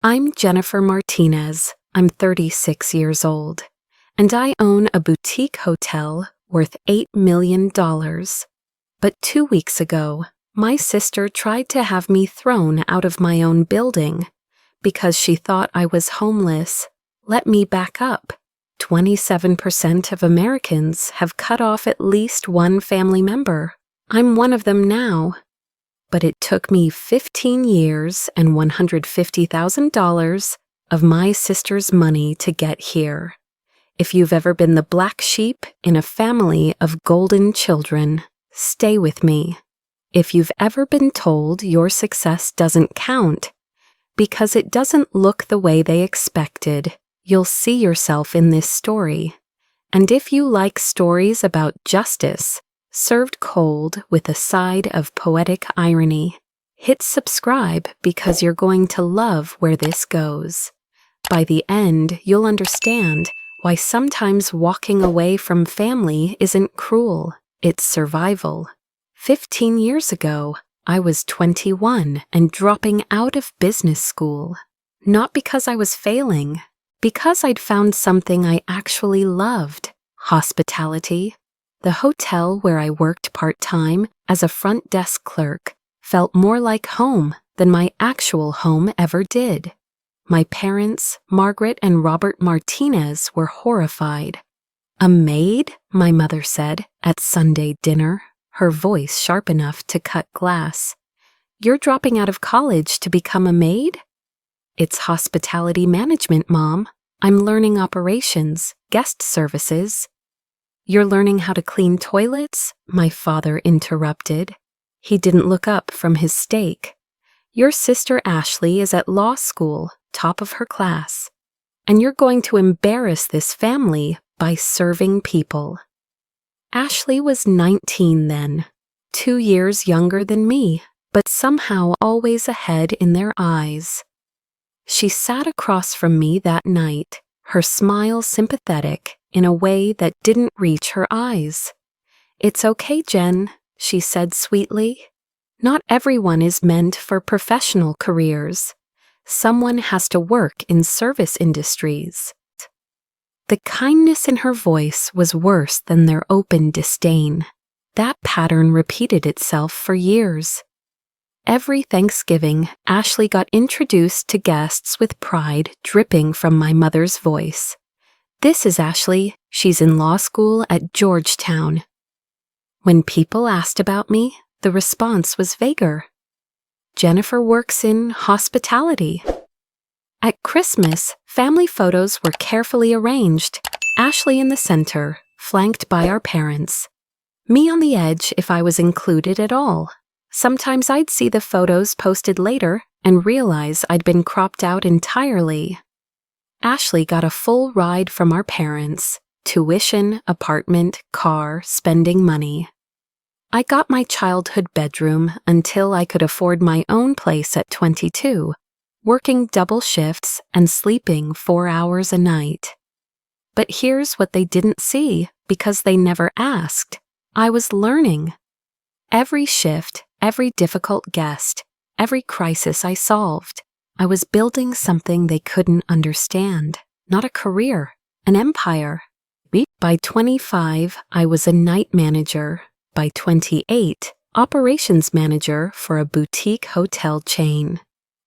I'm Jennifer Martinez. I'm 36 years old, and I own a boutique hotel worth $8 million. But 2 weeks ago, my sister tried to have me thrown out of my own building because she thought I was homeless. Let me back up. 27% of Americans have cut off at least one family member. I'm one of them now. But it took me 15 years and $150,000 of my sister's money to get here. If you've ever been the black sheep in a family of golden children, stay with me. If you've ever been told your success doesn't count because it doesn't look the way they expected, you'll see yourself in this story. And if you like stories about justice, served cold with a side of poetic irony, hit subscribe because you're going to love where this goes. By the end, you'll understand why sometimes walking away from family isn't cruel, it's survival. 15 years ago, I was 21 and dropping out of business school. Not because I was failing, because I'd found something I actually loved: hospitality. The hotel where I worked part-time as a front desk clerk felt more like home than my actual home ever did. My parents, Margaret and Robert Martinez, were horrified. "A maid?" my mother said at Sunday dinner, her voice sharp enough to cut glass. "You're dropping out of college to become a maid?" "It's hospitality management, Mom. I'm learning operations, guest services." "You're learning how to clean toilets?" my father interrupted. He didn't look up from his steak. "Your sister Ashley is at law school, top of her class, and you're going to embarrass this family by serving people." Ashley was 19 then, 2 years younger than me, but somehow always ahead in their eyes. She sat across from me that night, her smile sympathetic in a way that didn't reach her eyes. "It's okay, Jen," she said sweetly. "Not everyone is meant for professional careers. Someone has to work in service industries." The kindness in her voice was worse than their open disdain. That pattern repeated itself for years. Every Thanksgiving, Ashley got introduced to guests with pride dripping from my mother's voice. "This is Ashley. She's in law school at Georgetown." When people asked about me, the response was vaguer. "Jennifer works in hospitality." At Christmas, family photos were carefully arranged, Ashley in the center, flanked by our parents. Me on the edge if I was included at all. Sometimes I'd see the photos posted later and realize I'd been cropped out entirely. Ashley got a full ride from our parents: tuition, apartment, car, spending money. I got my childhood bedroom until I could afford my own place at 22, working double shifts and sleeping 4 hours a night. But here's what they didn't see because they never asked. I was learning. Every shift, every difficult guest, every crisis I solved, I was building something they couldn't understand. Not a career, an empire. By 25, I was a night manager. By 28, operations manager for a boutique hotel chain.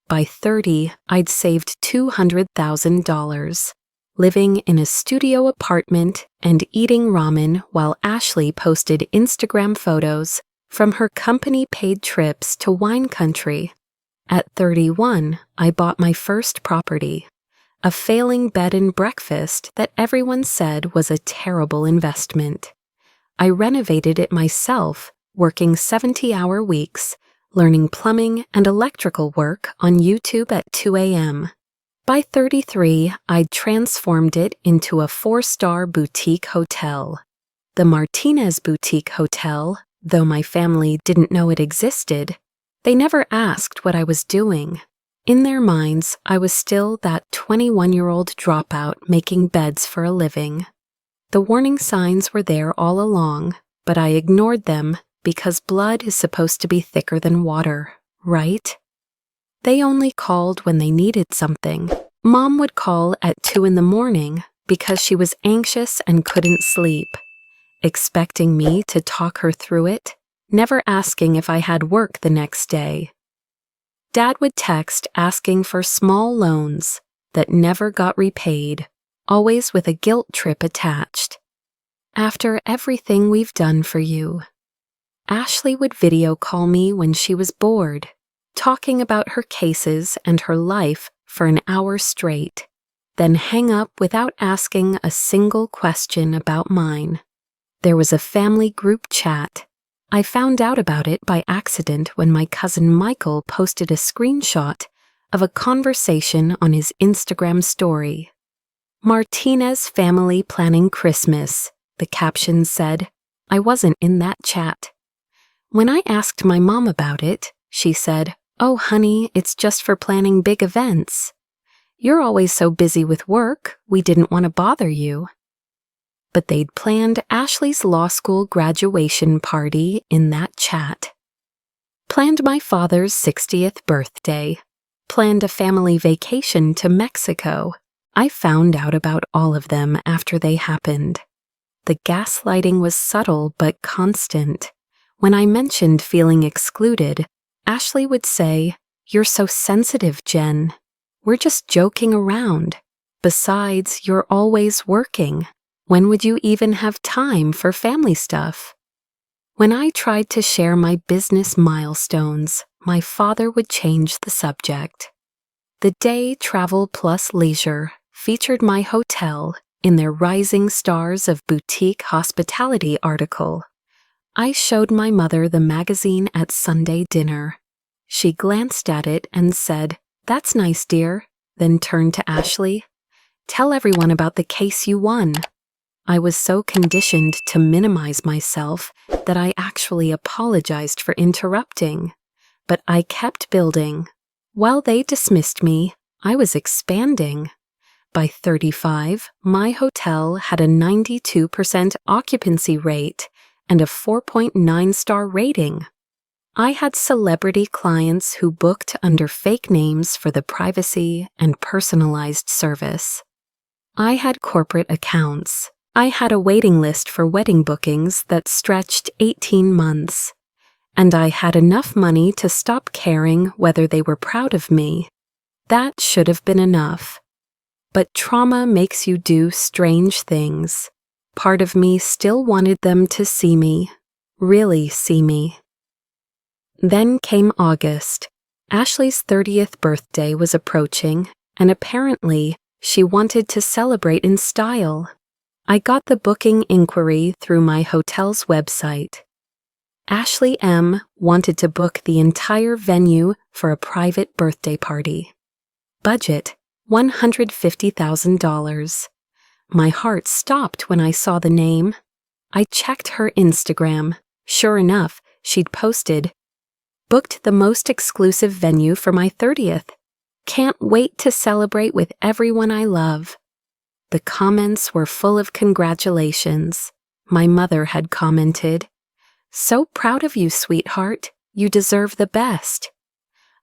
By 30, I'd saved $200,000, living in a studio apartment and eating ramen while Ashley posted Instagram photos from her company-paid trips to wine country. At 31, I bought my first property, a failing bed and breakfast that everyone said was a terrible investment. I renovated it myself, working 70-hour weeks, learning plumbing and electrical work on YouTube at 2 a.m. By 33, I'd transformed it into a 4-star boutique hotel. The Martinez Boutique Hotel, though my family didn't know it existed, they never asked what I was doing. In their minds, I was still that 21-year-old dropout making beds for a living. The warning signs were there all along, but I ignored them because blood is supposed to be thicker than water, right? They only called when they needed something. Mom would call at 2 in the morning because she was anxious and couldn't sleep, expecting me to talk her through it, never asking if I had work the next day. Dad would text asking for small loans that never got repaid, always with a guilt trip attached. After everything we've done for you. Ashley would video call me when she was bored, talking about her cases and her life for an hour straight, then hang up without asking a single question about mine. There was a family group chat. I found out about it by accident when my cousin Michael posted a screenshot of a conversation on his Instagram story. Martinez family planning Christmas, the caption said. I wasn't in that chat. When I asked my mom about it, she said, "Oh, honey, it's just for planning big events. You're always so busy with work, we didn't want to bother you." But they'd planned Ashley's law school graduation party in that chat. Planned my father's 60th birthday. Planned a family vacation to Mexico. I found out about all of them after they happened. The gaslighting was subtle but constant. When I mentioned feeling excluded, Ashley would say, "You're so sensitive, Jen. We're just joking around. Besides, you're always working. When would you even have time for family stuff?" When I tried to share my business milestones, my father would change the subject. The Day Travel Plus Leisure featured my hotel in their Rising Stars of Boutique Hospitality article. I showed my mother the magazine at Sunday dinner. She glanced at it and said, "That's nice, dear," then turned to Ashley. "Tell everyone about the case you won." I was so conditioned to minimize myself that I actually apologized for interrupting. But I kept building. While they dismissed me, I was expanding. By 35, my hotel had a 92% occupancy rate and a 4.9-star rating. I had celebrity clients who booked under fake names for the privacy and personalized service. I had corporate accounts. I had a waiting list for wedding bookings that stretched 18 months. And I had enough money to stop caring whether they were proud of me. That should have been enough. But trauma makes you do strange things. Part of me still wanted them to see me, really see me. Then came August. Ashley's 30th birthday was approaching, and apparently she wanted to celebrate in style. I got the booking inquiry through my hotel's website. Ashley M. wanted to book the entire venue for a private birthday party. Budget, $150,000. My heart stopped when I saw the name. I checked her Instagram. Sure enough, she'd posted, "Booked the most exclusive venue for my 30th. Can't wait to celebrate with everyone I love." The comments were full of congratulations. My mother had commented, "So proud of you, sweetheart. You deserve the best."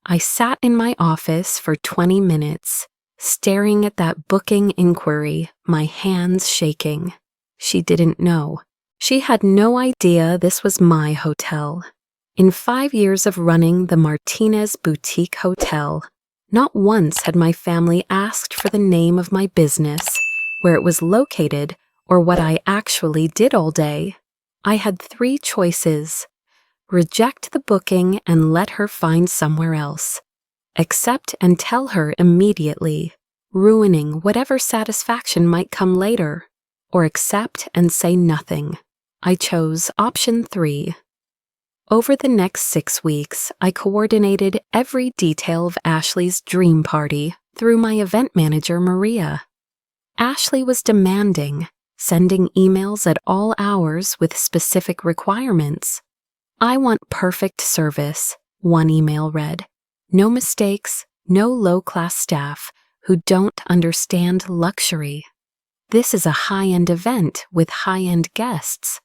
I sat in my office for 20 minutes, staring at that booking inquiry, my hands shaking. She didn't know. She had no idea this was my hotel. In 5 years of running the Martinez Boutique Hotel, not once had my family asked for the name of my business, where it was located, or what I actually did all day. I had 3 choices: reject the booking and let her find somewhere else, accept and tell her immediately, ruining whatever satisfaction might come later, or accept and say nothing. I chose option 3. Over the next 6 weeks, I coordinated every detail of Ashley's dream party through my event manager, Maria. Ashley was demanding, sending emails at all hours with specific requirements. "I want perfect service," one email read. "No mistakes, no low-class staff who don't understand luxury. This is a high-end event with high-end guests."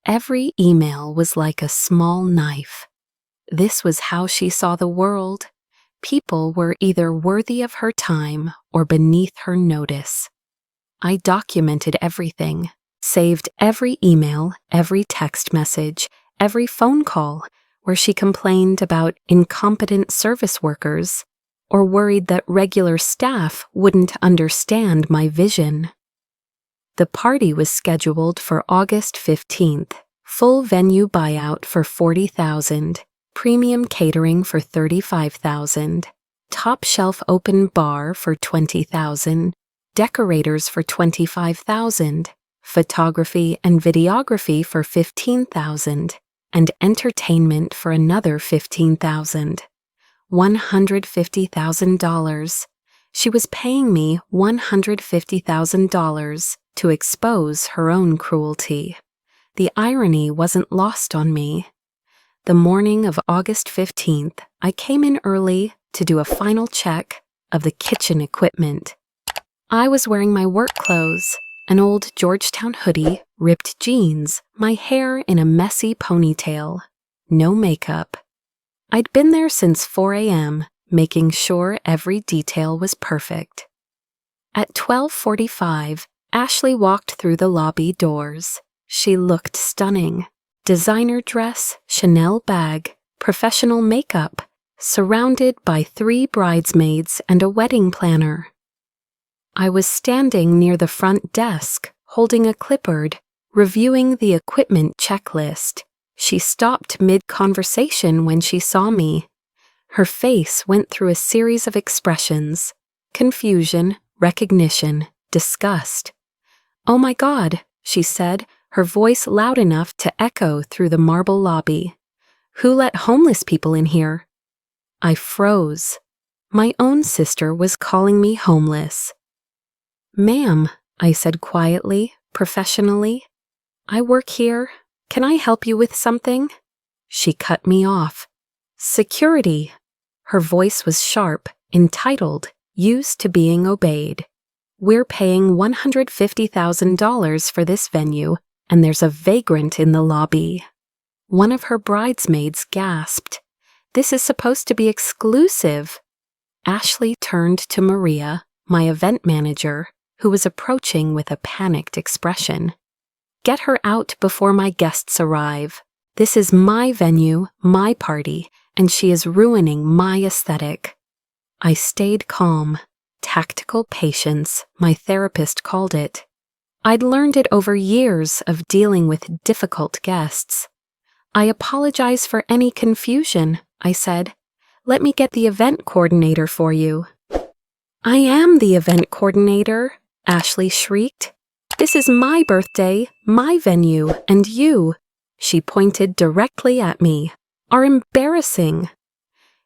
Every email was like a small knife. This was how she saw the world. People were either worthy of her time or beneath her notice. I documented everything, saved every email, every text message, every phone call where she complained about incompetent service workers or worried that regular staff wouldn't understand my vision. The party was scheduled for August 15th, full venue buyout for $40,000, premium catering for $35,000, top shelf open bar for $20,000, decorators for $25,000, photography and videography for $15,000, and entertainment for another $15,000. $150,000. She was paying me $150,000 to expose her own cruelty. The irony wasn't lost on me. The morning of August 15th, I came in early to do a final check of the kitchen equipment. I was wearing my work clothes, an old Georgetown hoodie, ripped jeans, my hair in a messy ponytail, no makeup. I'd been there since 4 a.m., making sure every detail was perfect. At 12:45, Ashley walked through the lobby doors. She looked stunning. Designer dress, Chanel bag, professional makeup, surrounded by 3 bridesmaids and a wedding planner. I was standing near the front desk, holding a clipboard, reviewing the equipment checklist. She stopped mid-conversation when she saw me. Her face went through a series of expressions: confusion, recognition, disgust. "Oh my God," she said, her voice loud enough to echo through the marble lobby. "Who let homeless people in here?" I froze. My own sister was calling me homeless. "Ma'am," I said quietly, professionally, "I work here. Can I help you with something?" She cut me off. "Security." Her voice was sharp, entitled, used to being obeyed. "We're paying $150,000 for this venue, and there's a vagrant in the lobby." One of her bridesmaids gasped. "This is supposed to be exclusive." Ashley turned to Maria, my event manager, who was approaching with a panicked expression. "Get her out before my guests arrive. This is my venue, my party, and she is ruining my aesthetic." I stayed calm. Tactical patience, my therapist called it. I'd learned it over years of dealing with difficult guests. "I apologize for any confusion," I said. "Let me get the event coordinator for you." "I am the event coordinator," Ashley shrieked. "This is my birthday, my venue, and you," she pointed directly at me, "are embarrassing."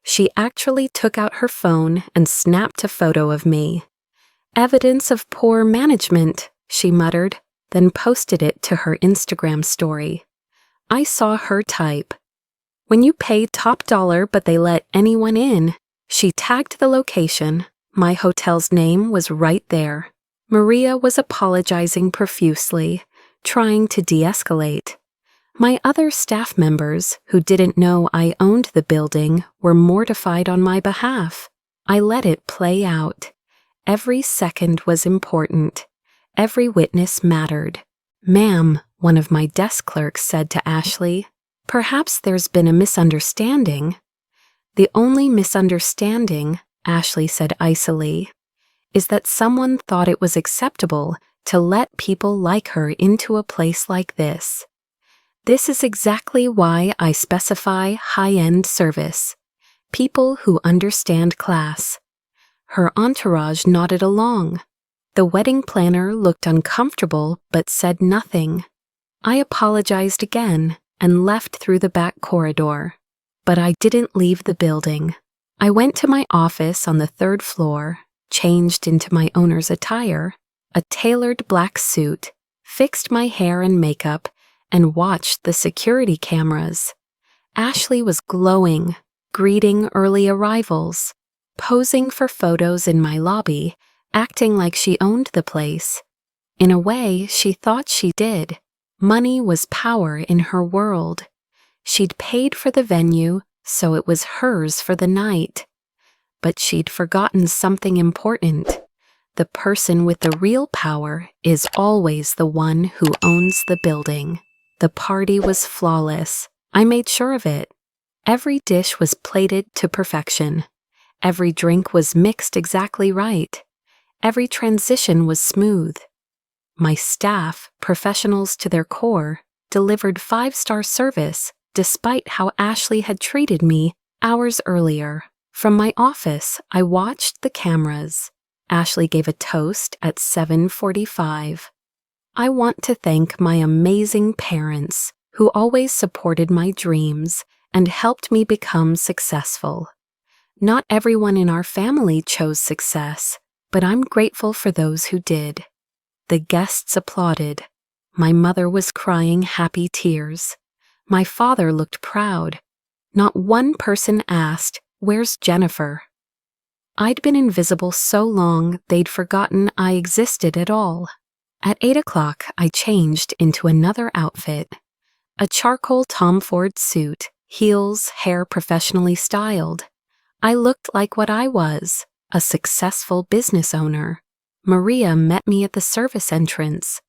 She actually took out her phone and snapped a photo of me. "Evidence of poor management," she muttered, then posted it to her Instagram story. I saw her type. "When you pay top dollar but they let anyone in." She tagged the location. My hotel's name was right there. Maria was apologizing profusely, trying to de-escalate. My other staff members, who didn't know I owned the building, were mortified on my behalf. I let it play out. Every second was important. Every witness mattered. "Ma'am," one of my desk clerks said to Ashley, "perhaps there's been a misunderstanding." "The only misunderstanding," Ashley said icily, "is that someone thought it was acceptable to let people like her into a place like this. This is exactly why I specify high-end service. People who understand class." Her entourage nodded along. The wedding planner looked uncomfortable but said nothing. I apologized again and left through the back corridor. But I didn't leave the building. I went to my office on the 3rd floor, changed into my owner's attire, a tailored black suit, fixed my hair and makeup, and watched the security cameras. Ashley was glowing, greeting early arrivals, posing for photos in my lobby, acting like she owned the place. In a way, she thought she did. Money was power in her world. She'd paid for the venue, so it was hers for the night. but she'd forgotten something important. The person with the real power is always the one who owns the building. The party was flawless. I made sure of it. Every dish was plated to perfection. Every drink was mixed exactly right. Every transition was smooth. My staff, professionals to their core, delivered 5-star service despite how Ashley had treated me hours earlier. From my office, I watched the cameras. Ashley gave a toast at 7:45. I want to thank my amazing parents who always supported my dreams and helped me become successful. Not everyone in our family chose success, but I'm grateful for those who did. The guests applauded. My mother was crying happy tears. My father looked proud. Not one person asked, "Where's Jennifer?" I'd been invisible so long they'd forgotten I existed at all. At 8 o'clock, I changed into another outfit. A charcoal Tom Ford suit, heels, hair professionally styled. I looked like what I was, a successful business owner. Maria met me at the service entrance.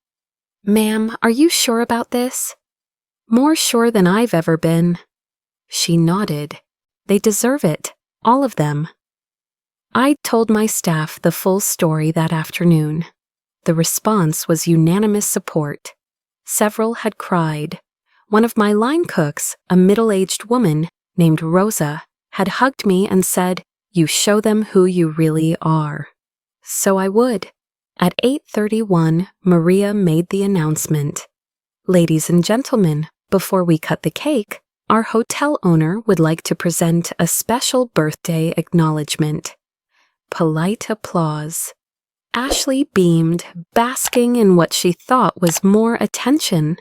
"Ma'am, are you sure about this?" "More sure than I've ever been." She nodded. They deserve it, all of them. I'd told my staff the full story that afternoon. The response was unanimous support. Several had cried. One of my line cooks, a middle-aged woman named Rosa, had hugged me and said, "You show them who you really are." So I would. At 8:31, Maria made the announcement. "Ladies and gentlemen, before we cut the cake, our hotel owner would like to present a special birthday acknowledgement." Polite applause. Ashley beamed, basking in what she thought was more attention.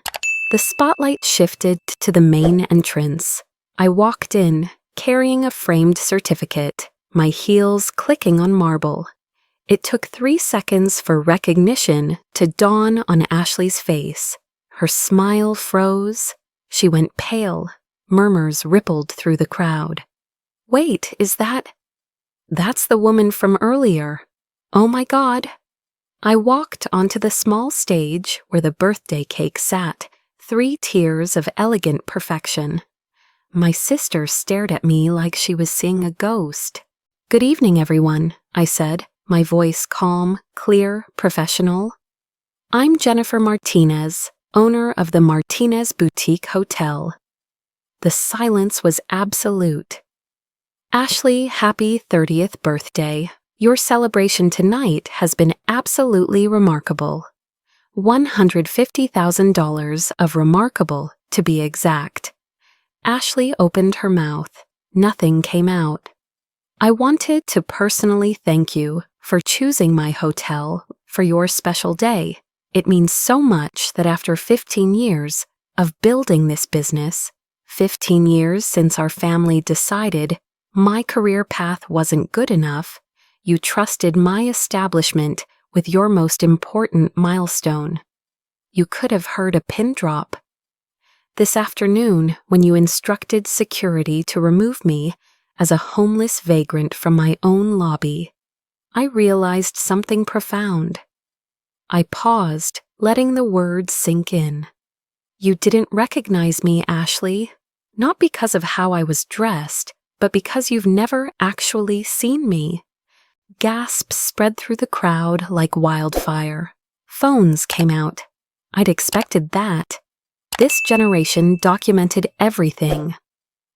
The spotlight shifted to the main entrance. I walked in, carrying a framed certificate, my heels clicking on marble. It took 3 seconds for recognition to dawn on Ashley's face. Her smile froze. She went pale. Murmurs rippled through the crowd. "Wait, is that... That's the woman from earlier. Oh my God." I walked onto the small stage where the birthday cake sat, 3 tiers of elegant perfection. My sister stared at me like she was seeing a ghost. "Good evening, everyone," I said, my voice calm, clear, professional. "I'm Jennifer Martinez, owner of the Martinez Boutique Hotel." The silence was absolute. "Ashley, happy 30th birthday. Your celebration tonight has been absolutely remarkable. $150,000 of remarkable, to be exact." Ashley opened her mouth. Nothing came out. "I wanted to personally thank you for choosing my hotel for your special day. It means so much that after 15 years of building this business, 15 years since our family decided my career path wasn't good enough, you trusted my establishment with your most important milestone. You could have heard a pin drop. This afternoon, when you instructed security to remove me as a homeless vagrant from my own lobby, I realized something profound." I paused, letting the words sink in. "You didn't recognize me, Ashley, not because of how I was dressed, but because you've never actually seen me." Gasps spread through the crowd like wildfire. Phones came out. I'd expected that. This generation documented everything.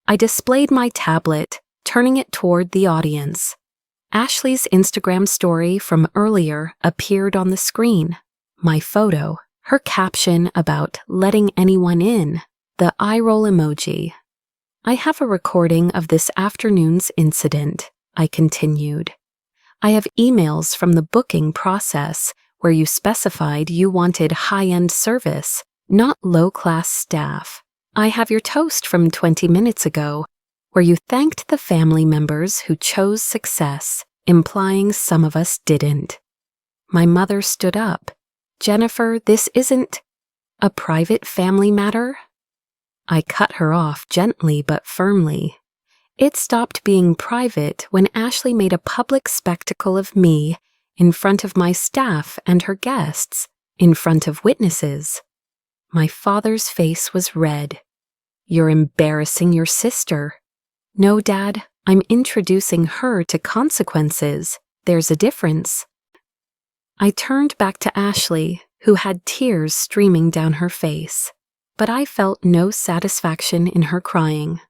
I displayed my tablet, turning it toward the audience. Ashley's Instagram story from earlier appeared on the screen. My photo, her caption about letting anyone in, the eye roll emoji. "I have a recording of this afternoon's incident," I continued. "I have emails from the booking process where you specified you wanted high-end service, not low-class staff. I have your toast from 20 minutes ago where you thanked the family members who chose success, implying some of us didn't." My mother stood up. "Jennifer, this isn't a private family matter." I cut her off gently but firmly. It stopped being private when Ashley made a public spectacle of me in front of my staff and her guests, in front of witnesses. My father's face was red. "You're embarrassing your sister." "No, Dad, I'm introducing her to consequences. There's a difference." I turned back to Ashley, who had tears streaming down her face, but I felt no satisfaction in her crying,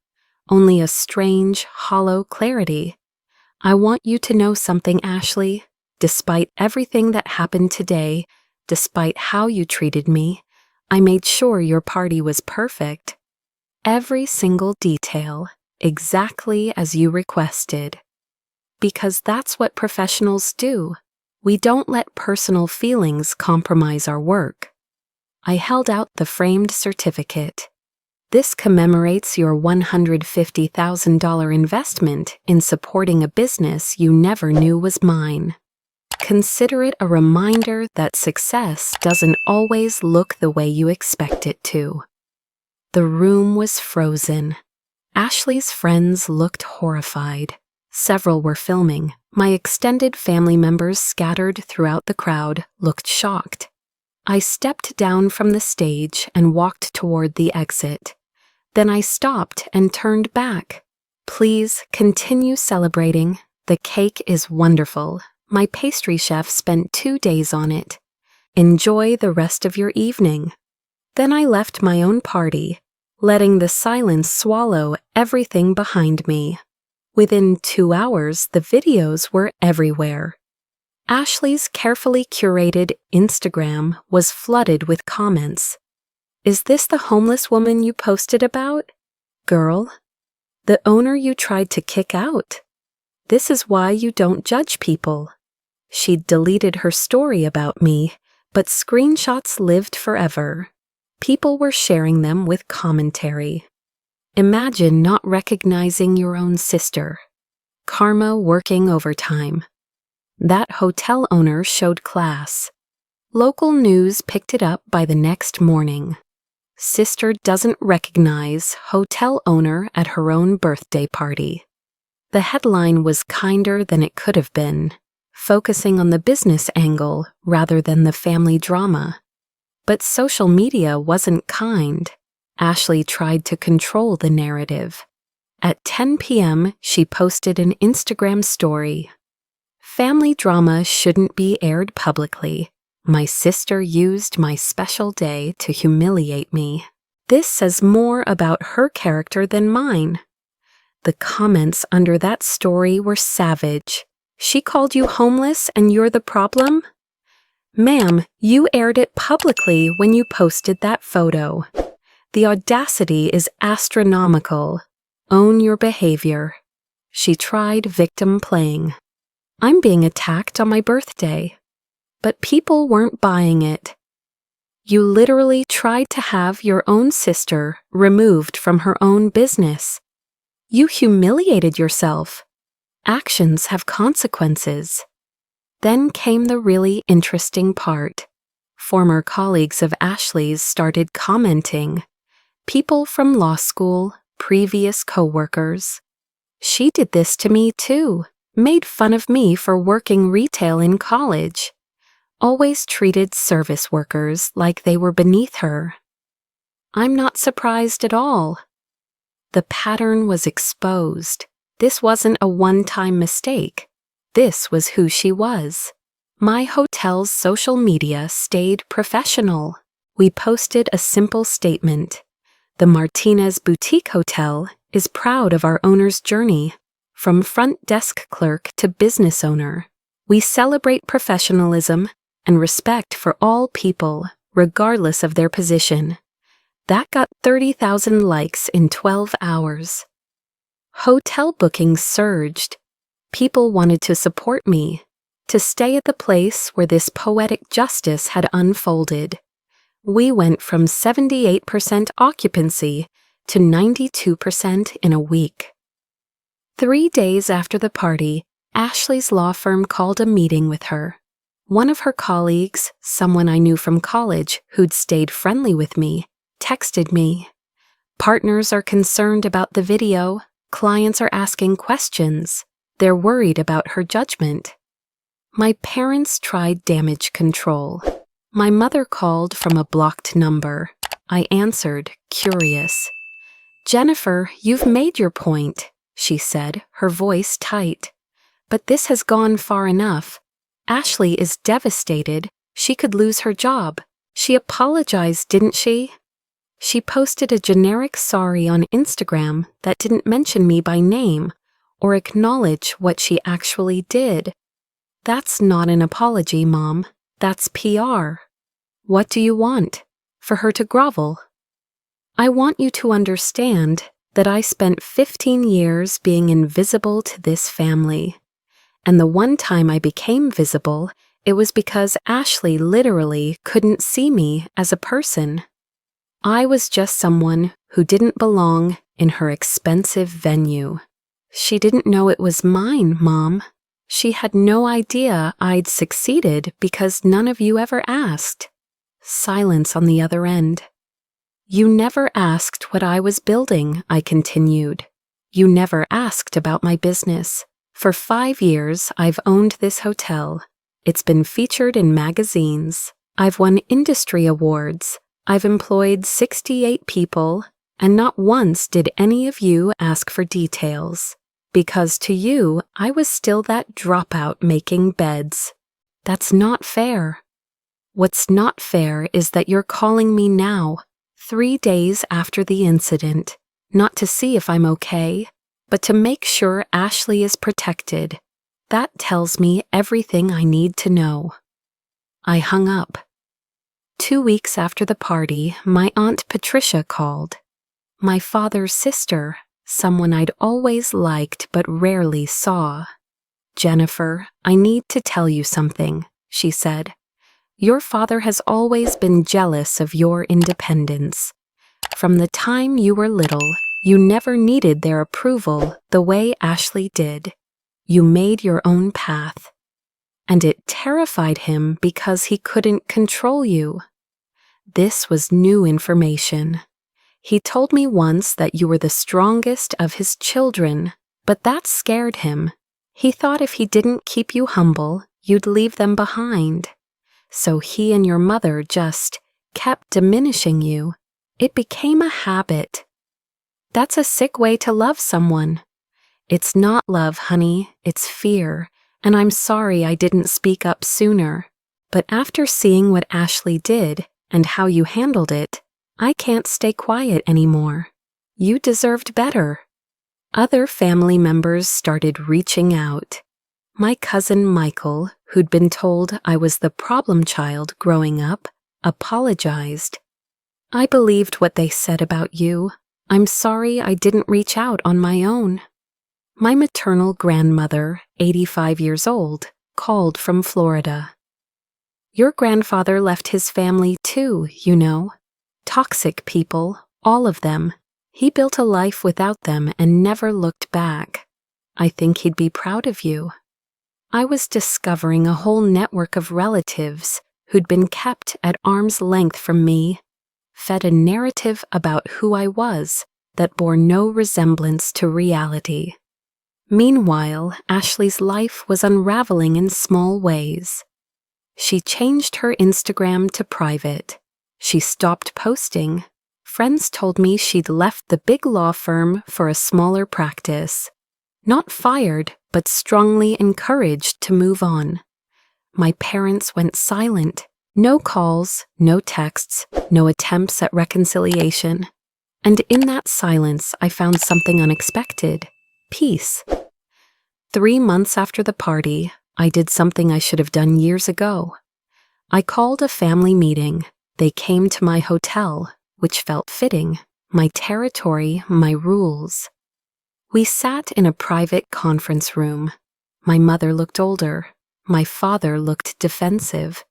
only a strange, hollow clarity. "I want you to know something, Ashley. Despite everything that happened today, despite how you treated me, I made sure your party was perfect. Every single detail, exactly as you requested. Because that's what professionals do. We don't let personal feelings compromise our work." I held out the framed certificate. "This commemorates your $150,000 investment in supporting a business you never knew was mine. Consider it a reminder that success doesn't always look the way you expect it to." The room was frozen. Ashley's friends looked horrified. Several were filming. My extended family members scattered throughout the crowd looked shocked. I stepped down from the stage and walked toward the exit. Then I stopped and turned back. "Please continue celebrating. The cake is wonderful. My pastry chef spent 2 days on it. Enjoy the rest of your evening." Then I left my own party, letting the silence swallow everything behind me. Within 2 hours, the videos were everywhere. Ashley's carefully curated Instagram was flooded with comments. "Is this the homeless woman you posted about? Girl, the owner you tried to kick out? This is why you don't judge people." She'd deleted her story about me, but screenshots lived forever. People were sharing them with commentary. Imagine not recognizing your own sister. Karma working overtime. That hotel owner showed class. Local news picked it up by the next morning. "Sister doesn't recognize hotel owner at her own birthday party." The headline was kinder than it could have been, focusing on the business angle rather than the family drama. But social media wasn't kind. Ashley tried to control the narrative. At 10 p.m., she posted an Instagram story. "Family drama shouldn't be aired publicly. My sister used my special day to humiliate me. This says more about her character than mine." The comments under that story were savage. "She called you homeless and you're the problem? Ma'am, you aired it publicly when you posted that photo. The audacity is astronomical. Own your behavior." She tried victim playing. "I'm being attacked on my birthday." But people weren't buying it. "You literally tried to have your own sister removed from her own business. You humiliated yourself. Actions have consequences." Then came the really interesting part. Former colleagues of Ashley's started commenting. People from law school, previous coworkers. "She did this to me too, made fun of me for working retail in college. Always treated service workers like they were beneath her." I'm not surprised at all. The pattern was exposed. This wasn't a one-time mistake. This was who she was. My hotel's social media stayed professional. We posted a simple statement. The Martinez Boutique Hotel is proud of our owner's journey, from front desk clerk to business owner. We celebrate professionalism and respect for all people, regardless of their position. That got 30,000 likes in 12 hours. Hotel bookings surged. People wanted to support me, to stay at the place where this poetic justice had unfolded. We went from 78% occupancy to 92% in a week. 3 days after the party, Ashley's law firm called a meeting with her. One of her colleagues, someone I knew from college who'd stayed friendly with me, texted me. "Partners are concerned about the video. Clients are asking questions. They're worried about her judgment. My parents tried damage control. My mother called from a blocked number. I answered, curious. "Jennifer, you've made your point," she said, her voice tight. "But this has gone far enough. Ashley is devastated. She could lose her job. She apologized, didn't she?" She posted a generic sorry on Instagram that didn't mention me by name or acknowledge what she actually did. That's not an apology, Mom. That's PR. What do you want? For her to grovel? I want you to understand that I spent 15 years being invisible to this family. And the one time I became visible, it was because Ashley literally couldn't see me as a person. I was just someone who didn't belong in her expensive venue. She didn't know it was mine, Mom. She had no idea I'd succeeded because none of you ever asked. Silence on the other end. You never asked what I was building, I continued. You never asked about my business. For 5 years, I've owned this hotel. It's been featured in magazines. I've won industry awards. I've employed 68 people, and not once did any of you ask for details. Because to you, I was still that dropout making beds. That's not fair. What's not fair is that you're calling me now, 3 days after the incident, not to see if I'm okay, but to make sure Ashley is protected. That tells me everything I need to know. I hung up. 2 weeks after the party, my Aunt Patricia called. My father's sister, someone I'd always liked but rarely saw. "Jennifer, I need to tell you something," she said. "Your father has always been jealous of your independence. From the time you were little, you never needed their approval the way Ashley did. You made your own path. And it terrified him because he couldn't control you. This was new information. He told me once that you were the strongest of his children, but that scared him. He thought if he didn't keep you humble, you'd leave them behind. So he and your mother just kept diminishing you. It became a habit. That's a sick way to love someone. It's not love, honey, it's fear, and I'm sorry I didn't speak up sooner. But after seeing what Ashley did and how you handled it, I can't stay quiet anymore. You deserved better." Other family members started reaching out. My cousin Michael, who'd been told I was the problem child growing up, apologized. "I believed what they said about you. I'm sorry I didn't reach out on my own." My maternal grandmother, 85 years old, called from Florida. "Your grandfather left his family too, you know. Toxic people, all of them. He built a life without them and never looked back. I think he'd be proud of you." I was discovering a whole network of relatives who'd been kept at arm's length from me, fed a narrative about who I was that bore no resemblance to reality. Meanwhile, Ashley's life was unraveling in small ways. She changed her Instagram to private. She stopped posting. Friends told me she'd left the big law firm for a smaller practice. Not fired, but strongly encouraged to move on. My parents went silent. No calls, no texts, no attempts at reconciliation. And in that silence, I found something unexpected: peace. 3 months after the party, I did something I should have done years ago. I called a family meeting. They came to my hotel, which felt fitting, my territory, my rules. We sat in a private conference room. My mother looked older. My father looked defensive.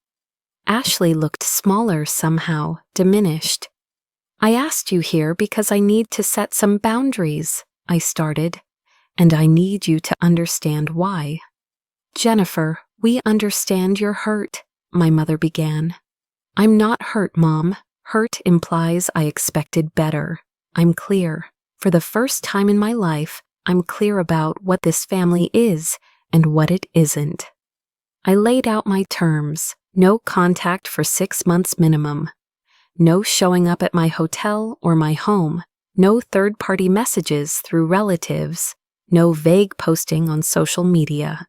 Ashley looked smaller somehow, diminished. "I asked you here because I need to set some boundaries," I started, "and I need you to understand why." "Jennifer, we understand you're hurt," my mother began. "I'm not hurt, Mom. Hurt implies I expected better. I'm clear. For the first time in my life, I'm clear about what this family is and what it isn't. I laid out my terms: no contact for 6 months minimum, no showing up at my hotel or my home, no third-party messages through relatives, no vague posting on social media.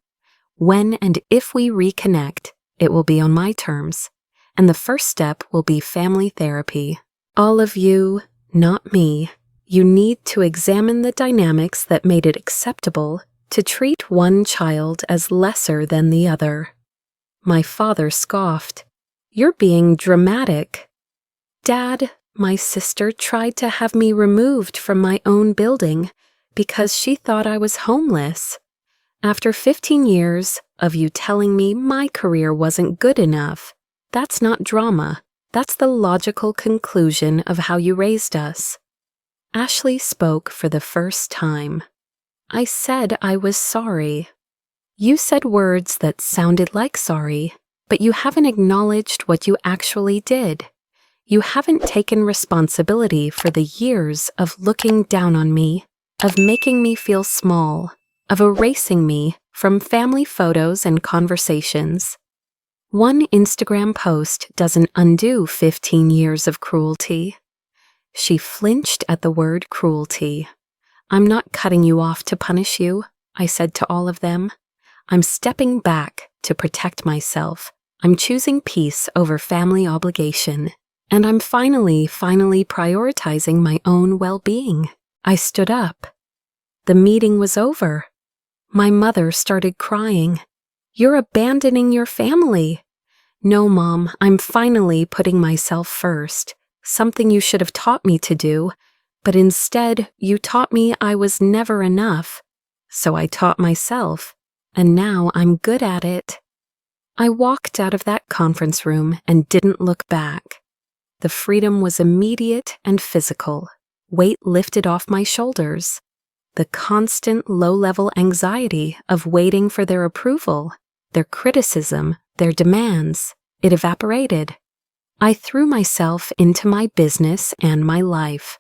When and if we reconnect, it will be on my terms, and the first step will be family therapy. All of you, not me, you need to examine the dynamics that made it acceptable to treat one child as lesser than the other. My father scoffed. "You're being dramatic." "Dad, my sister tried to have me removed from my own building because she thought I was homeless. After 15 years of you telling me my career wasn't good enough, that's not drama. That's the logical conclusion of how you raised us." Ashley spoke for the first time. "I said I was sorry." "You said words that sounded like sorry, but you haven't acknowledged what you actually did. You haven't taken responsibility for the years of looking down on me, of making me feel small, of erasing me from family photos and conversations. One Instagram post doesn't undo 15 years of cruelty." She flinched at the word cruelty. "I'm not cutting you off to punish you," I said to all of them. "I'm stepping back to protect myself. I'm choosing peace over family obligation. And I'm finally prioritizing my own well-being." I stood up. The meeting was over. My mother started crying. "You're abandoning your family." "No, Mom, I'm finally putting myself first. Something you should have taught me to do, but instead you taught me I was never enough. So I taught myself, and now I'm good at it." I walked out of that conference room and didn't look back. The freedom was immediate and physical. Weight lifted off my shoulders. The constant low-level anxiety of waiting for their approval, their criticism, their demands, it evaporated. I threw myself into my business and my life.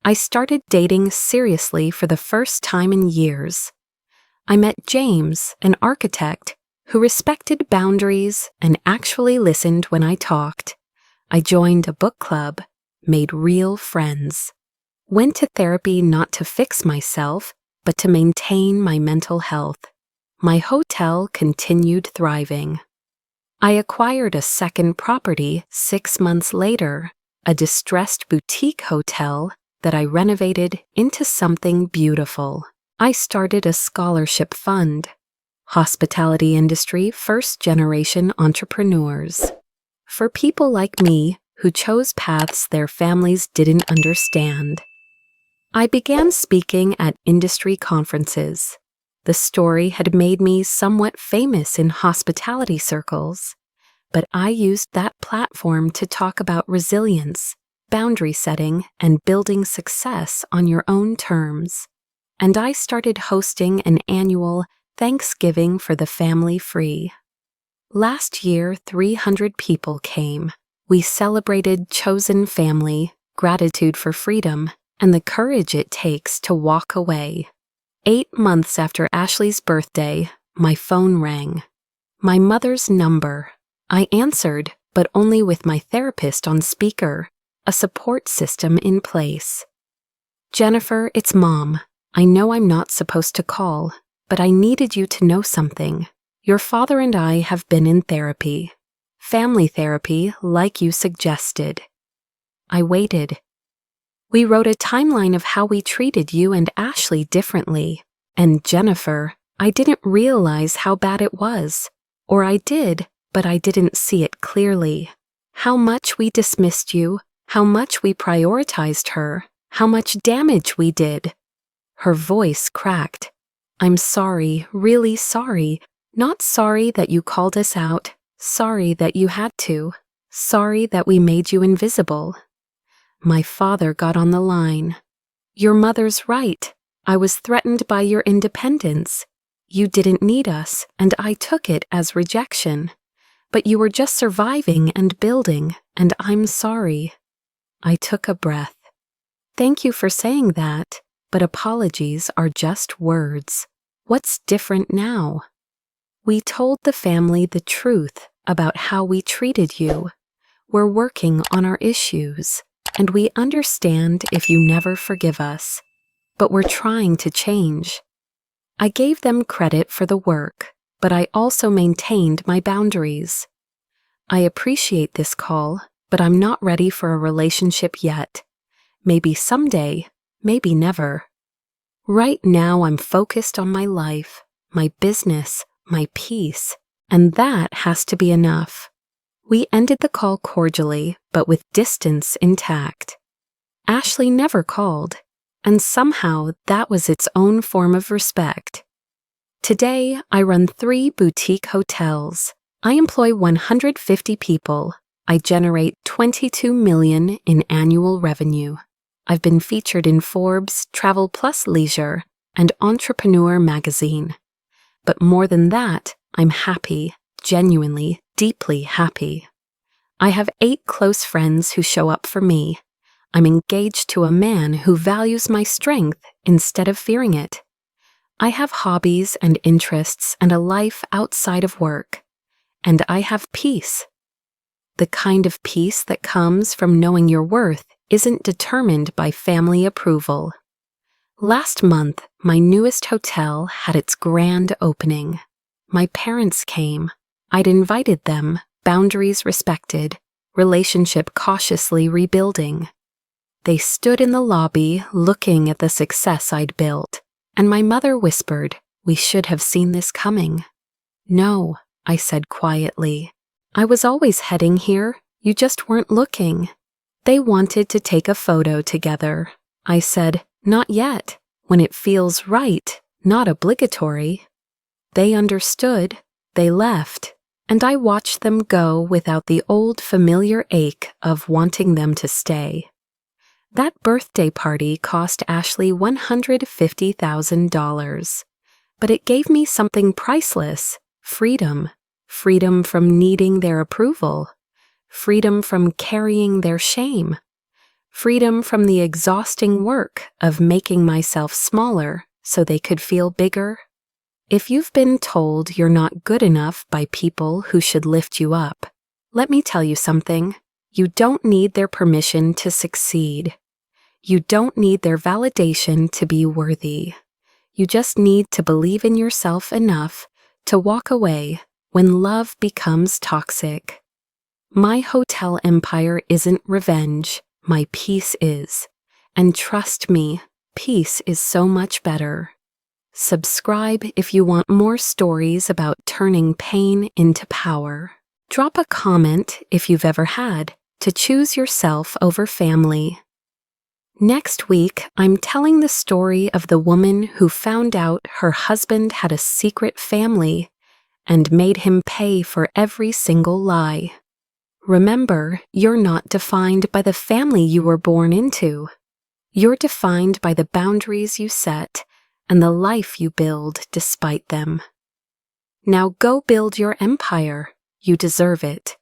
I started dating seriously for the first time in years. I met James, an architect, who respected boundaries and actually listened when I talked. I joined a book club, made real friends. Went to therapy not to fix myself, but to maintain my mental health. My hotel continued thriving. I acquired a second property 6 months later, a distressed boutique hotel that I renovated into something beautiful. I started a scholarship fund. Hospitality industry first-generation entrepreneurs. For people like me who chose paths their families didn't understand. I began speaking at industry conferences. The story had made me somewhat famous in hospitality circles, but I used that platform to talk about resilience, boundary setting, and building success on your own terms. And I started hosting an annual Thanksgiving for the Family Free. Last year, 300 people came. We celebrated chosen family, gratitude for freedom, and the courage it takes to walk away. 8 months after Ashley's birthday, my phone rang. My mother's number. I answered, but only with my therapist on speaker, a support system in place. "Jennifer, it's Mom. I know I'm not supposed to call, but I needed you to know something. Your father and I have been in therapy. Family therapy, like you suggested." I waited. "We wrote a timeline of how we treated you and Ashley differently. And Jennifer, I didn't realize how bad it was. Or I did, but I didn't see it clearly. How much we dismissed you, how much we prioritized her, how much damage we did." Her voice cracked. "I'm sorry, really sorry. Not sorry that you called us out. Sorry that you had to. Sorry that we made you invisible." My father got on the line. "Your mother's right. I was threatened by your independence. You didn't need us, and I took it as rejection. But you were just surviving and building, and I'm sorry." I took a breath. "Thank you for saying that, but apologies are just words. What's different now? We told the family the truth about how we treated you. We're working on our issues, and we understand if you never forgive us, but we're trying to change. I gave them credit for the work, but I also maintained my boundaries. I appreciate this call, but I'm not ready for a relationship yet. Maybe someday, maybe never. Right now I'm focused on my life, my business, my peace, and that has to be enough. We ended the call cordially, but with distance intact. Ashley never called, and somehow that was its own form of respect. Today, I run 3 boutique hotels. I employ 150 people. I generate $22 million in annual revenue. I've been featured in Forbes, Travel Plus Leisure, and Entrepreneur magazine. But more than that, I'm happy, genuinely, deeply happy. I have 8 close friends who show up for me. I'm engaged to a man who values my strength instead of fearing it. I have hobbies and interests and a life outside of work. And I have peace. The kind of peace that comes from knowing your worth isn't determined by family approval. Last month, my newest hotel had its grand opening. My parents came. I'd invited them, boundaries respected, relationship cautiously rebuilding. They stood in the lobby looking at the success I'd built, and my mother whispered, "We should have seen this coming." "No," I said quietly. "I was always heading here, you just weren't looking." They wanted to take a photo together. I said, "Not yet, when it feels right, not obligatory." They understood, they left, and I watched them go without the old familiar ache of wanting them to stay. That birthday party cost Ashley $150,000, but it gave me something priceless: freedom. Freedom from needing their approval. Freedom from carrying their shame. Freedom from the exhausting work of making myself smaller so they could feel bigger. If you've been told you're not good enough by people who should lift you up, let me tell you something. You don't need their permission to succeed. You don't need their validation to be worthy. You just need to believe in yourself enough to walk away when love becomes toxic. My hotel empire isn't revenge, my peace is. And trust me, peace is so much better. Subscribe if you want more stories about turning pain into power. Drop a comment if you've ever had to choose yourself over family. Next week, I'm telling the story of the woman who found out her husband had a secret family and made him pay for every single lie. Remember, you're not defined by the family you were born into. You're defined by the boundaries you set and the life you build despite them. Now go build your empire. You deserve it.